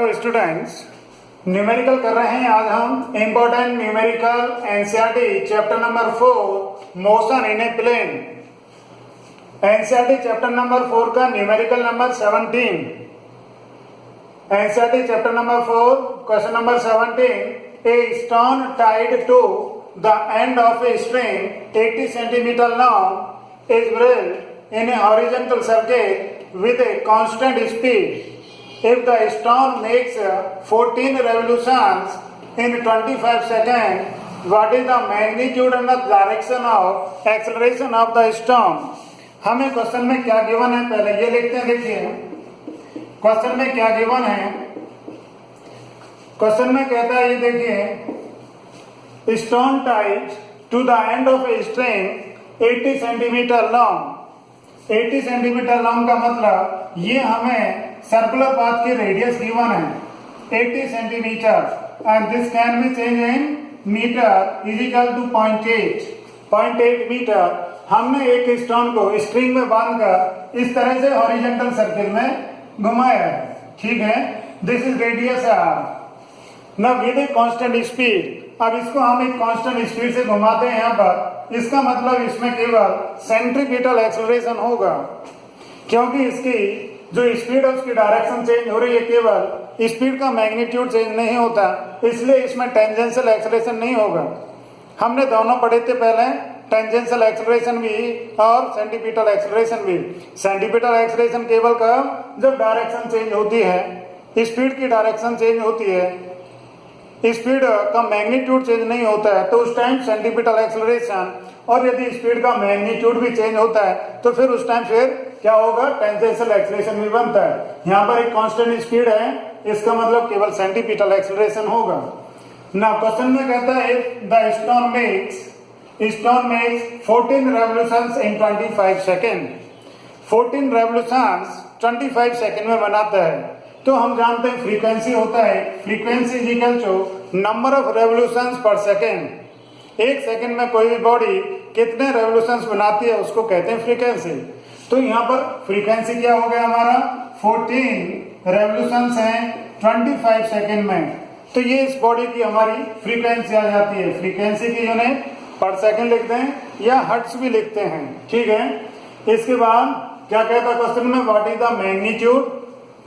Hello students, numerical कर रहे हैं। आज हम important numerical NCERT chapter number 4 motion in a plane. NCERT chapter number 4 का numerical number 17। NCERT chapter number 4 question number 17। A stone tied to the end of a string 80 centimetre long is whirled in a horizontal circuit with a constant speed. If the stone makes 14 revolutions in 25 seconds, what is the magnitude and the direction of acceleration of the stone? हमें question में क्या given है पहले ये लिखते हैं। देखिए question में क्या गिवन है। क्वेश्चन में कहता है ये देखिए, stone tied to the end of a string 80 centimetre long. 80 centimetre long का मतलब ये हमें सर्कुलर पाथ की रेडियस गिवन है 80 centimetre and this can be change in metre is equal to 0.8 metre. हमने एक स्टोन को स्ट्रिंग में बांधकर इस तरह से हॉरिजॉन्टल सर्किल में घुमाया है, ठीक है। This is radius R. Now with a constant speed, अब इसको हम एक कांस्टेंट स्पीड से घुमाते हैं यहाँ पर, इसका मतलब इसमें केवल सेंट्रीपिटल एक्सेलरेशन होगा, क्योंकि इसकी जो स्पीड है उसकी डायरेक्शन चेंज हो रही है, केवल स्पीड का मैग्नीट्यूड चेंज नहीं होता, इसलिए इसमें टेंजेंशियल एक्सेलरेशन नहीं होगा। हमने दोनों पढ़े थे पहले, टेंजेंशियल एक्सेलरेशन भी और सेंटीपिटल एक्सेलरेशन भी। सेंटीपिटल एक्सेलरेशन केवल कब, जब डायरेक्शन चेंज होती है, स्पीड की डायरेक्शन चेंज होती है, स्पीड का मैग्नीट्यूड चेंज नहीं होता है तो उस टाइम सेंटीपिटल एक्सेलरेशन। और यदि स्पीड का मैग्नीट्यूड भी चेंज होता है तो फिर उस टाइम फिर क्या होगा, टेंजेंशियल एक्सेलरेशन भी बनता है। यहाँ पर एक कांस्टेंट स्पीड है, इसका मतलब केवल सेंटीपिटल एक्सेलरेशन होगा ना। क्वेश्चन में कहता है the stone makes 14 revolutions in 25 second. 14 revolutions 25 second में बनाता है। तो हम जानते हैं फ्रीक्वेंसी होता है, frequency is equal to number of revolutions per second. एक सेकेंड में कोई भी बॉडी कितने रेवोल्यूशंस बनाती है उसको कहते हैं फ्रीक्वेंसी। तो यहाँ पर फ्रीक्वेंसी क्या हो गया हमारा, 14 रेवोल्यूशंस हैं 25 सेकेंड में। तो ये इस बॉडी की हमारी फ्रीक्वेंसी आ जाती है। फ्रीक्वेंसी की यूनिट पर सेकेंड लिखते हैं या हर्ट्ज भी लिखते हैं, ठीक है। इसके बाद क्या कहता है क्वेश्चन में, what is the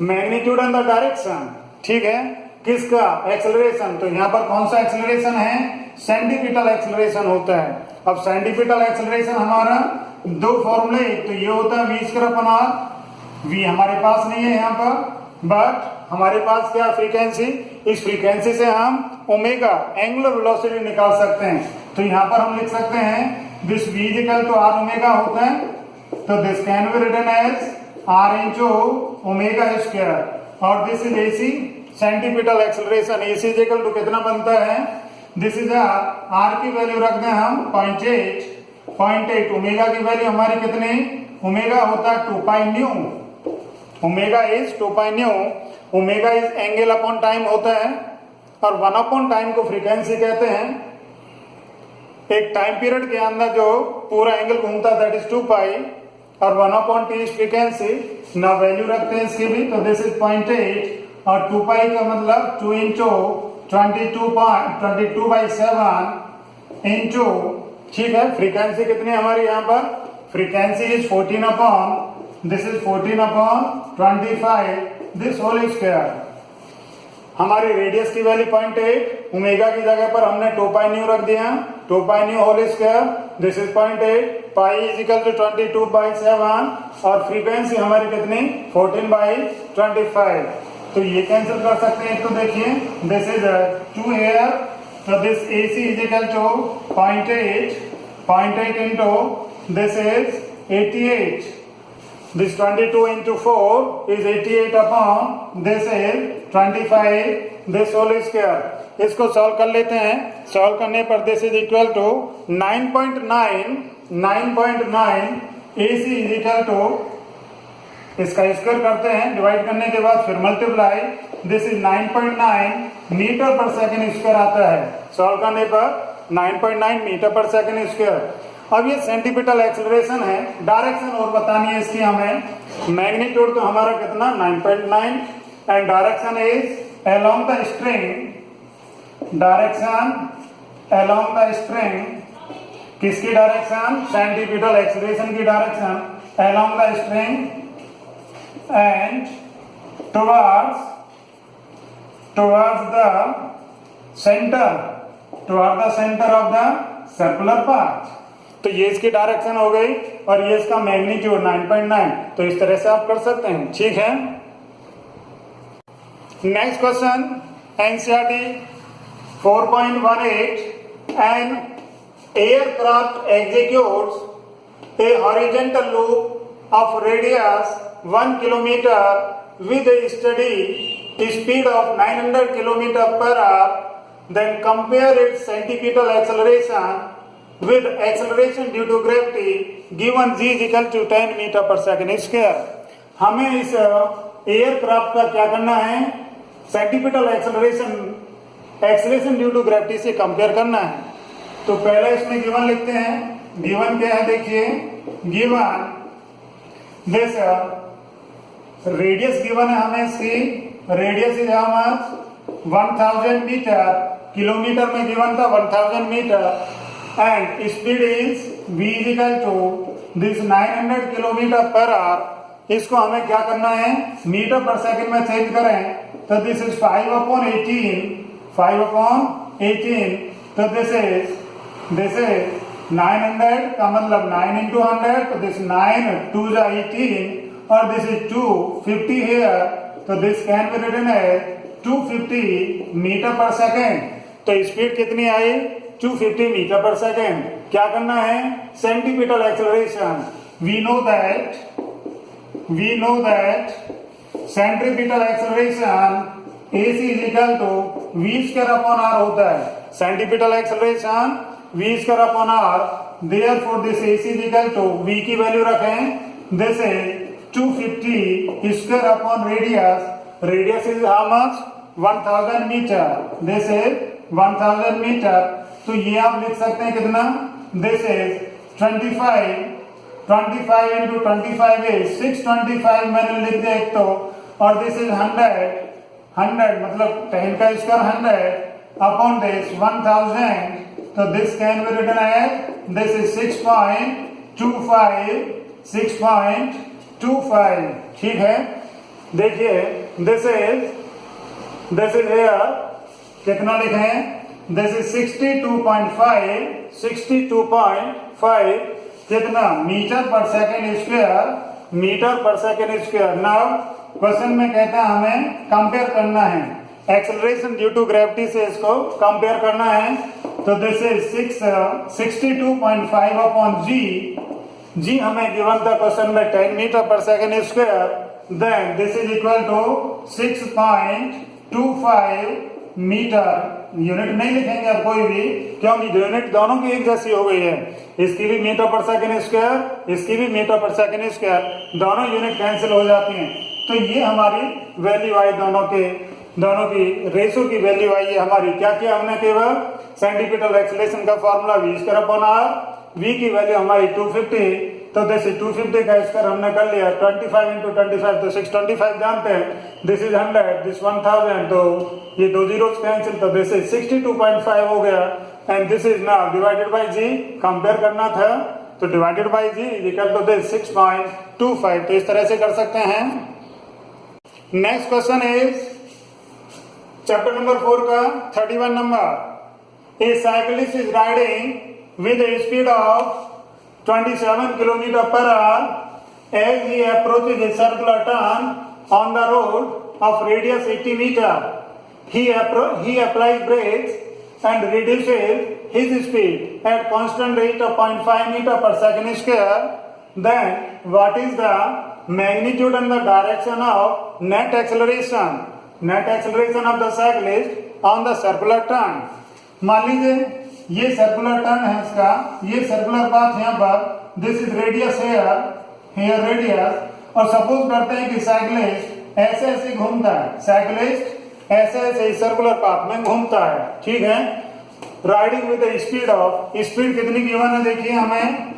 magnitude and the direction, ठीक है, किसका, एक्सेलरेशन। तो यहाँ पर कौन सा एक्सेलरेशन है, सेंटीपिटल एक्सेलरेशन होता है। अब सेंटीपिटल एक्सेलरेशन हमारा दो फॉर्मूले, तो ये होता है v square upon r। v हमारे पास नहीं है यहाँ पर, बट हमारे पास क्या फ्रीक्वेंसी, इस फ्रीक्वेंसी से हम ओमेगा एंगुलर वेलोसिटी निकाल सकते हैं। तो यहाँ पर हम लिख सकते हैं this v is equal to r omega होता है, तो this can be written as r into omega square. और this is ac centripetal acceleration. ac is equal to कितना बनता है, दिस इज r की वैल्यू रख दें हम 0.8। ओमेगा की वैल्यू हमारी कितनी, ओमेगा होता है 2 pi new. Omega is 2 pi new. Omega is angle upon time होता है, और 1 अपॉन टाइम को फ्रीक्वेंसी कहते हैं। एक टाइम पीरियड के अंदर जो पूरा एंगल घूमता है दैट इज 2 पाई, और 1 अपॉन टी इज फ्रीक्वेंसी। ना वैल्यू रखते हैं इसकी भी, तो दिस इज 0.8 और 2 पाई का मतलब 2 इंटू 22/7 इंटू, ठीक है। फ्रीक्वेंसी कितनी हमारी यहाँ पर, frequency is 14 upon, this is 14 upon 25 this whole square. हमारी रेडियस की वैल्यू 0.8, ओमेगा की जगह पर हमने 2 पाई न्यू रख दिया, 2 pi nu whole square, this is 0.8, pi is equal to 22/7 और फ्रीक्वेंसी हमारी कितनी 14/25। तो ये कैंसिल कर सकते हैं। तो देखिए दिस इज 2 हेयर, तो this AC is equal to 0.8 into this is 88। This 22 into 4 is 88 upon this is 25 this whole square। इसको सॉल्व कर लेते हैं। सॉल्व करने पर this is equal to 9.9 AC is equal to, इसका स्क्वायर करते हैं, डिवाइड करने के बाद फिर multiply, this is 9.9 metre per second square आता है। सॉल्व करने पर 9.9 मीटर पर सेकेंड स्क्वायर। अब ये सेंटीपिटल एक्सेलरेशन है, डायरेक्शन और बतानी है इसकी हमें। मैग्नीट्यूड तो हमारा कितना 9.9 and direction is along the string, direction along the string, किसकी डायरेक्शन, सेंटीपिटल एक्सेलरेशन की direction along the string and towards the center of the circular path। तो ये इसकी डायरेक्शन हो गई और ये इसका मैग्नीट्यूड 9.9। तो इस तरह से आप कर सकते हैं, ठीक है। Next question NCERT 4.18 an aircraft executes A horizontal loop of radius 1 kilometre with A study speed of 900 kilometre per our, then compare its centripetal acceleration with acceleration due to gravity given g is equal to 10 metre per second square. हमें इस aircraft का क्या करना है, centripetal acceleration due to gravity से compare करना है। तो पहले इसमें गिवन लिखते हैं। गिवन क्या है, देखिए गिवन दिस रेडियस गिवन है हमें see, radius is how much 1000 metre, kilometre में गिवन था 1000 metre, and speed is v is equal to this 900 kilometre per hour. इसको हमें क्या करना है, मीटर पर सेकंड में चेंज करें तो दिस इज 5/18, 5/18। तो दिस इज 900 का मतलब 9 into 100, तो दिस 9 2 जा 18 और दिस इज 250 हियर, तो this can be written as 250 metre per second. तो स्पीड कितनी आई, 250 मीटर पर सेकेंड। क्या करना है, centripetal acceleration. We know that centripetal acceleration AC is equal to v square upon r होता है। Centripetal acceleration v square upon r, therefore this AC is equal to v की value रखें, this is 250 square upon radius, radius is how much 1000 metre, this is 1000 metre. तो ये आप लिख सकते हैं कितना, दिस इज 25 into 25 is 625 मैंने लिख दिया एक तो, और दिस इज 100 मतलब 10 का स्क्वायर 100 अपॉन दिस 1000, तो this can be written as this is 6.25, ठीक है। देखिए दिस इज हियर कितना लिखें, दिस इज 62.5 कितना metre per second square. Now question में कहता है हमें कंपेयर करना है, एक्सेलरेशन ड्यू टू ग्रेविटी से इसको कंपेयर करना है। तो दिस इज 62.5 अपॉन जी हमें गिवन था क्वेश्चन में 10 metre per second square, then this is equal to 6.25 metre. Unit नहीं लिखेंगे अब कोई भी, क्योंकि यूनिट दोनों की एक जैसी हो गई है, इसकी भी मीटर पर सेकेंड स्क्वायर, इसकी भी मीटर पर सेकेंड स्क्वायर, दोनों यूनिट कैंसिल हो जाती हैं। तो ये हमारी वैल्यू आई, दोनों की रेशो की वैल्यू आई है हमारी। क्या किया हमने, केवल सेंटीपिटल एक्सेलरेशन का formula v square upon r, v की वैल्यू हमारी 250, तो जैसे 250 का स्क्वायर हमने कर लिया, 25 into 25 तो 625 जानते हैं, दिस इज 100, दिस 1000, तो ये दो जीरोस कैंसिल, तो दिस इज 62.5 हो गया, and this is now divided by g, compare करना था तो divided by g equal to this 6.25। तो इस तरह से कर सकते हैं। Next question is chapter number 4 का 31 number. A cyclist is riding with a speed of 27 kilometre per hour as he approaches a circular turn on the road of radius 80 meter. He applies brakes and reduces his speed at constant rate of 0.5 meter per second square. Then what is the magnitude and the direction of net acceleration of the cyclist on the circular turn? मान लीजिए ये circular turn है इसका, ये circular path यहाँ पर, this is radius here radius, और suppose करते हैं कि साइकिलिस्ट ऐसे घूमता है, साइकिलिस्ट ऐसे सर्कुलर पाथ में घूमता है, ठीक है, riding with speed of, speed कितनी गिवन है देखिए हमें,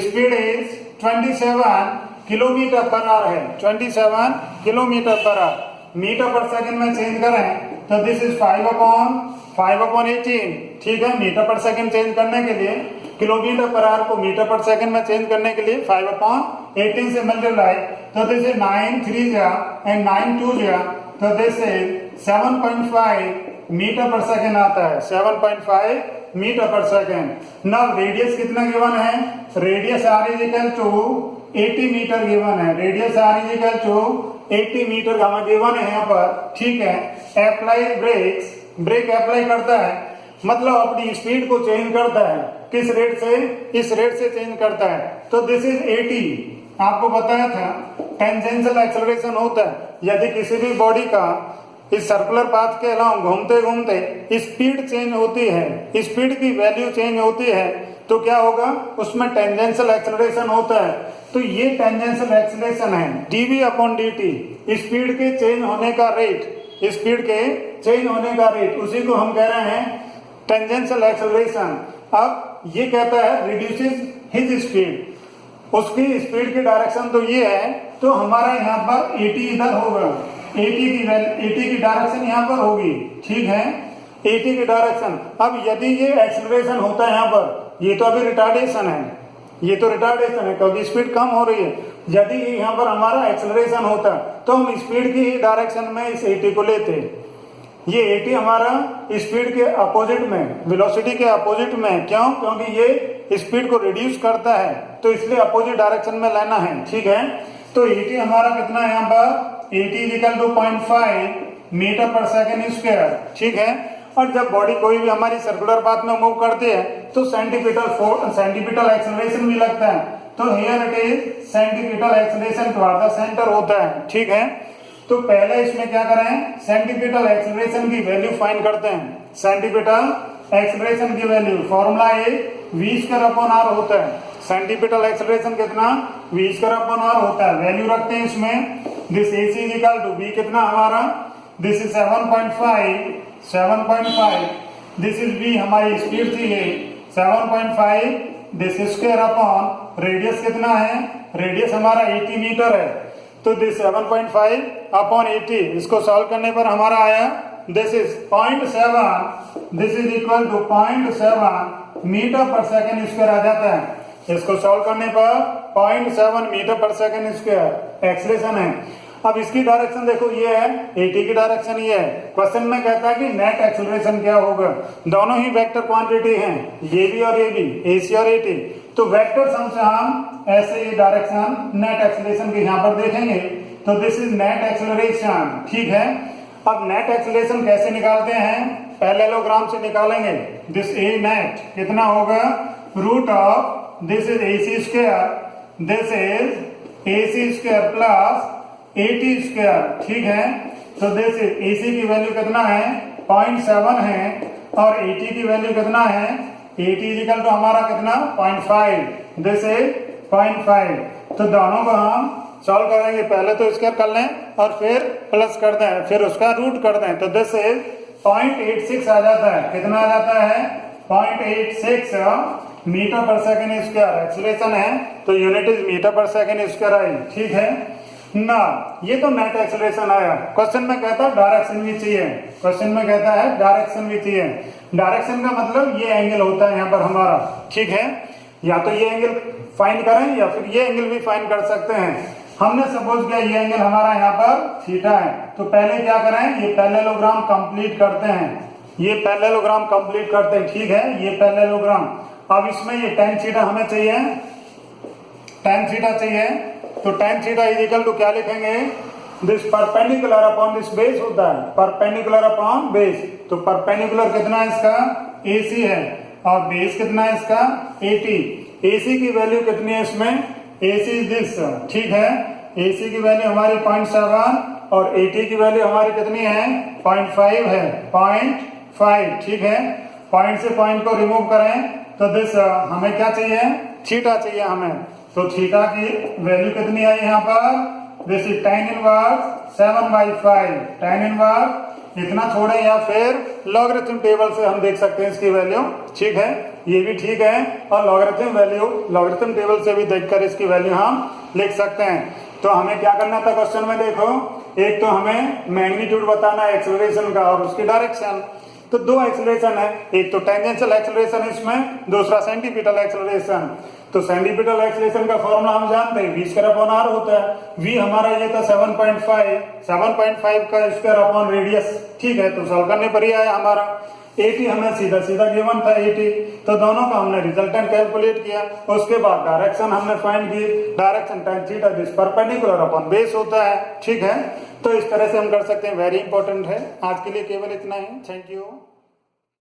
speed is 27 kilometre per our है, 27 kilometre per our. Metre per second में चेंज करें तो दिस इज 5/18, ठीक है। मीटर पर सेकंड चेंज करने के लिए किलोमीटर पर आवर को मीटर पर सेकंड में चेंज करने के लिए 5/18 से मल्टीप्लाई, तो दिस इज 9 3 जा एंड 9 2 जा, तो this is 7.5 metre per second आता है, 7.5 metre per second. Now radius कितना गिवन है, radius r is equal to 80 metre given है, radius r is equal to 80 metre हमें गिवन है यहाँ पर, ठीक है। अप्लाई ब्रेक्स, ब्रेक अप्लाई करता है मतलब अपनी स्पीड को चेंज करता है, किस रेट से, इस रेट से चेंज करता है, तो दिस इज 80। आपको बताया था टेंजेंशियल एक्सेलरेशन होता है, यदि किसी भी बॉडी का इस सर्कुलर पाथ के अलावा घूमते घूमते स्पीड चेंज होती है, स्पीड की वैल्यू चेंज होती है, तो क्या होगा, उसमें टेंजेंशियल एक्सेलरेशन होता है। तो ये टेंजेंशियल एक्सेलरेशन है dv/dt, स्पीड के चेंज होने का रेट, स्पीड के चेंज होने का रेट, उसी को हम कह रहे हैं टेंजेंशियल एक्सेलरेशन। अब ये कहता है रिड्यूसेस हिज स्पीड, उसकी स्पीड की डायरेक्शन तो ये है, तो हमारा यहाँ पर 80 इधर होगा, 80 की डायरेक्शन यहाँ पर होगी, ठीक है, 80 की डायरेक्शन। अब यदि ये एक्सेलरेशन होता है यहाँ पर, ये तो अभी रिटार्डेशन है, ये तो रिटार्डेशन है क्योंकि स्पीड कम हो रही है। यदि यहाँ पर हमारा एक्सेलरेशन होता तो हम स्पीड की ही डायरेक्शन में इस 80 को लेते, ये 80 हमारा स्पीड के अपोजिट में, वेलोसिटी के अपोजिट में, क्यों, क्योंकि ये स्पीड को रिड्यूस करता है, तो इसलिए अपोजिट डायरेक्शन में लेना है, ठीक है। तो 80 हमारा कितना है यहाँ पर, 80 equal to 0.5 metre per second square, ठीक है। और जब बॉडी कोई भी हमारी सर्कुलर पाथ में मूव करती है तो सेंटीपिटल एक्सेलरेशन भी लगता है, तो here it is centripetal acceleration toward the centre होता है, ठीक है। तो पहले इसमें क्या करें, सेंटीपिटल एक्सेलरेशन की वैल्यू फाइंड करते हैं। सेंटीपिटल एक्सेलरेशन की वैल्यू फॉर्मूला v²/r होता है, सेंटीपिटल एक्सेलरेशन कितना, v²/r होता है, वैल्यू रखते हैं इसमें, this AC is equal to v कितना हमारा, this is 7.5, this is v हमारी स्पीड थी ये 7.5, दिस स्क्वायर अपॉन रेडियस कितना है, रेडियस हमारा 80 मीटर है, तो दिस 7.5/80, इसको सॉल्व करने पर हमारा आया this is 0.7, this is equal to 0.7 metre per second square आ जाता है। इसको सॉल्व करने पर 0.7 metre per second square acceleration है। अब इसकी डायरेक्शन देखो, ये है 80 की डायरेक्शन, ये है। क्वेश्चन में कहता है कि नेट एक्सेलरेशन क्या होगा, दोनों ही वेक्टर क्वांटिटी हैं, ये भी और ये भी, AC और AT, तो वेक्टर सम से हम ऐसे ये डायरेक्शन नेट एक्सेलरेशन की यहाँ पर देखेंगे, तो दिस इज नेट एक्सेलरेशन, ठीक है। अब नेट एक्सेलरेशन कैसे निकालते हैं, पैरेललोग्राम से निकालेंगे। दिस A नेट कितना होगा, root of this is AC square, this is AC square plus AT square, ठीक है। तो दिस इज AC की वैल्यू कितना है, 0.7 है, और AT की वैल्यू कितना है, AT इक्वल टू हमारा कितना 0.5, दिस इज 0.5। तो दोनों को हम सॉल्व करेंगे, पहले तो स्क्वायर कर लें और फिर प्लस कर दें, फिर उसका रूट कर दें, तो दिस इज 0.86 आ जाता है, कितना आ जाता है 0.86 metre per second square. Acceleration है तो unit is metre per second square आई, ठीक है ना। ये तो नेट एक्सेलरेशन आया। क्वेश्चन में कहता है डायरेक्शन भी चाहिए, क्वेश्चन में कहता है डायरेक्शन भी चाहिए। डायरेक्शन का मतलब ये एंगल होता है यहाँ पर हमारा, ठीक है। या तो ये एंगल फाइंड करें या फिर ये एंगल भी फाइंड कर सकते हैं। हमने सपोज किया ये एंगल हमारा यहाँ पर थीटा है, तो पहले क्या करें, ये पैरेललोग्राम कंप्लीट करते हैं, ये पैरेललोग्राम कंप्लीट करते हैं, ठीक है, ये पैरेललोग्राम। अब इसमें ये tan थीटा हमें चाहिए, tan थीटा चाहिए, तो tan theta is equal to क्या लिखेंगे, this perpendicular upon this base होता है, परपेंडिकुलर अपॉन बेस। तो परपेंडिकुलर कितना है इसका, AC है, और बेस कितना है इसका 80। AC की वैल्यू कितनी है इसमें, AC इज दिस, ठीक है। AC की वैल्यू हमारी 0.7 और AT की वैल्यू हमारी कितनी है 0.5 है, 0.5, ठीक है। पॉइंट से पॉइंट को रिमूव करें तो दिस हमें क्या चाहिए, थीटा चाहिए हमें। तो थीटा की वैल्यू कितनी आई यहाँ पर, this is tan inverse 7/5, tan inverse इतना छोड़े या फिर लॉगरिथम टेबल से हम देख सकते हैं इसकी वैल्यू, ठीक है, ये भी ठीक है। और लॉगरिथम टेबल से भी देखकर इसकी वैल्यू हम लिख सकते हैं। तो हमें क्या करना था क्वेश्चन में, देखो एक तो हमें मैग्नीट्यूड बताना है एक्सेलरेशन का और उसकी डायरेक्शन। तो दो एक्सेलरेशन है, एक तो टेंजेंशियल एक्सेलरेशन इसमें, दूसरा सेंटीपिटल एक्सेलरेशन। तो सेंटीपिटल एक्सेलरेशन का फॉर्मूला हम जानते हैं, v स्क्वायर अपॉन r होता है। v हमारा ये था 7.5 का स्क्वायर अपॉन रेडियस, ठीक है। तो सॉल्व करने पर ही आया हमारा 80, हमें सीधा सीधा गिवन था 80। तो दोनों का हमने रिजल्टेंट कैलकुलेट किया, उसके बाद डायरेक्शन हमने फाइंड की, direction tan theta this perpendicular upon base होता है, ठीक है। तो इस तरह से हम कर सकते हैं, वेरी इंपॉर्टेंट है। आज के लिए केवल इतना ही, थैंक यू।